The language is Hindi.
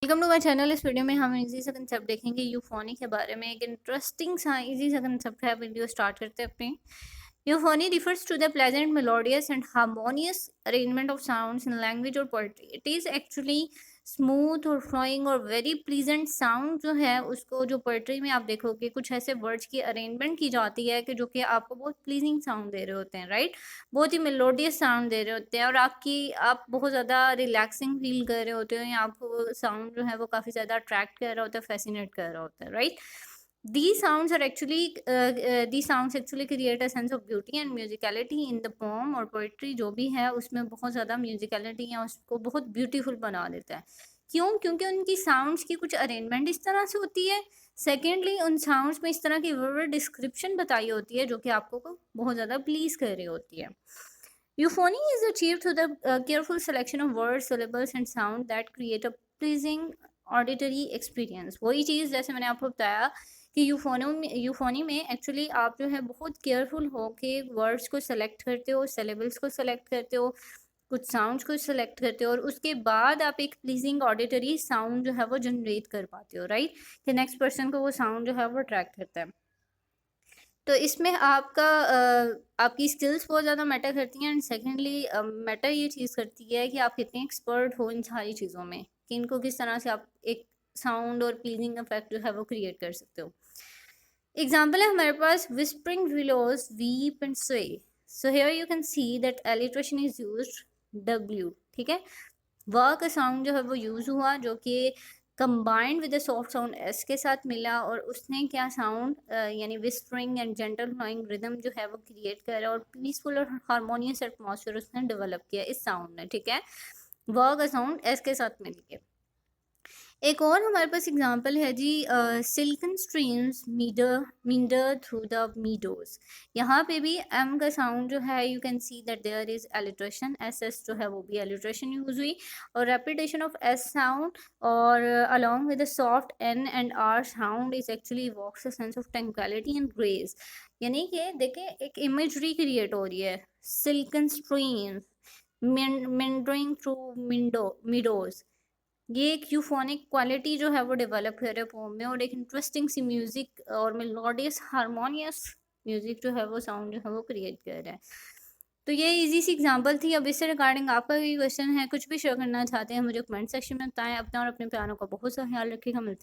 Welcome to my channel. इस वीडियो में हम इजी सा कंसेप्ट देखेंगे यूफोनी के बारे में। एक इंटरेस्टिंग सा इजी सा कंसेप्ट है। वीडियो स्टार्ट करते हैं अपनी। Euphony refers to the pleasant melodious and harmonious arrangement of sounds in language और poetry. It is actually smooth और फ्लोइंग और वेरी प्लीजेंट साउंड जो है उसको जो पोएट्री में आप देखोगे कुछ ऐसे वर्ड्स की अरेंजमेंट की जाती है कि जो कि आपको बहुत प्लीजिंग साउंड दे रहे होते हैं, राइट। बहुत ही मेलोडियस साउंड दे रहे होते हैं और आप बहुत ज़्यादा रिलैक्सिंग फील कर रहे होते हो या आपको वो साउंड जो है वो काफ़ी ज़्यादा अट्रैक्ट कर रहा होता है, फैसिनेट कर रहा होता है, right. These sounds actually create a sense of beauty and musicality in the poem और poetry जो भी है उसमें बहुत ज़्यादा musicality या उसको बहुत beautiful बना देता है। क्यों? क्योंकि उनकी साउंड्स की कुछ अरेंजमेंट इस तरह से होती है। सेकेंडली उन साउंड्स में इस तरह की वर्ड डिस्क्रिप्शन बताई होती है जो कि आपको को बहुत ज़्यादा प्लीज कर रही होती है। Euphony is achieved through the careful selection of words, syllables and sound that create a pleasing auditory experience। वही चीज़ जैसे मैंने आपको बताया कि यूफोनी में एक्चुअली आप जो है बहुत केयरफुल हो के वर्ड्स को सेलेक्ट करते हो, सिलेबल्स को सेलेक्ट करते हो, कुछ साउंड्स को सिलेक्ट करते हो और उसके बाद आप एक प्लीजिंग ऑडिटरी साउंड जो है वो जनरेट कर पाते हो, राइट। कि नेक्स्ट पर्सन को वो साउंड जो है वो अट्रैक्ट करता है। तो इसमें आपकी स्किल्स बहुत ज़्यादा मैटर करती हैं एंड सेकेंडली मैटर ये चीज़ करती है कि आप कितने एक्सपर्ट हो इन सारी चीज़ों में कि इनको किस तरह से आप एक साउंड और प्लीजिंग इफेक्ट जो है वो क्रिएट कर सकते हो। एग्जाम्पल है हमारे पास विस्परिंग विलोज वीप एंड स्वे। So here you can see that alliteration is used W, ठीक है। व का साउंड जो है वो यूज़ हुआ जो कि combined with the soft sound S के साथ मिला और उसने क्या साउंड यानी whispering and gentle flowing rhythm जो है वो क्रिएट करा और पीसफुल और हारमोनियस एटमॉस्फेयर उसने डेवलप किया इस साउंड ने, ठीक है। व का साउंड एस के साथ मिल गया। एक और हमारे पास एग्जांपल है जी, silken streams meander through the meadows. यहाँ पे भी एम का साउंड जो है you can see that there is alliteration, S S जो है वो भी एलिट्रेशन यूज हुई और रेपिटेशन ऑफ एस साउंड और along with the soft N and R sound is actually evokes a sense of tranquility and grace. यानी कि देखिए एक इमेजरी क्रिएट हो रही है, सिल्कन स्ट्रीम्स मिंडरिंग थ्रू मीडोज। ये एक यूफोनिक क्वालिटी जो है वो डेवलप कर रहे हैं पोम में और एक इंटरेस्टिंग सी म्यूजिक और मेलोडियस हारमोनियस म्यूजिक जो है वो साउंड जो है वो क्रिएट कर रहा है। तो ये इजी सी एग्जांपल थी। अब इससे रिगार्डिंग आपका कोई क्वेश्चन है, कुछ भी शेयर करना चाहते हैं मुझे कमेंट सेक्शन में बताएं। अपना और अपने प्यारों का बहुत सा ख्याल रखिएगा। मिलते हैं।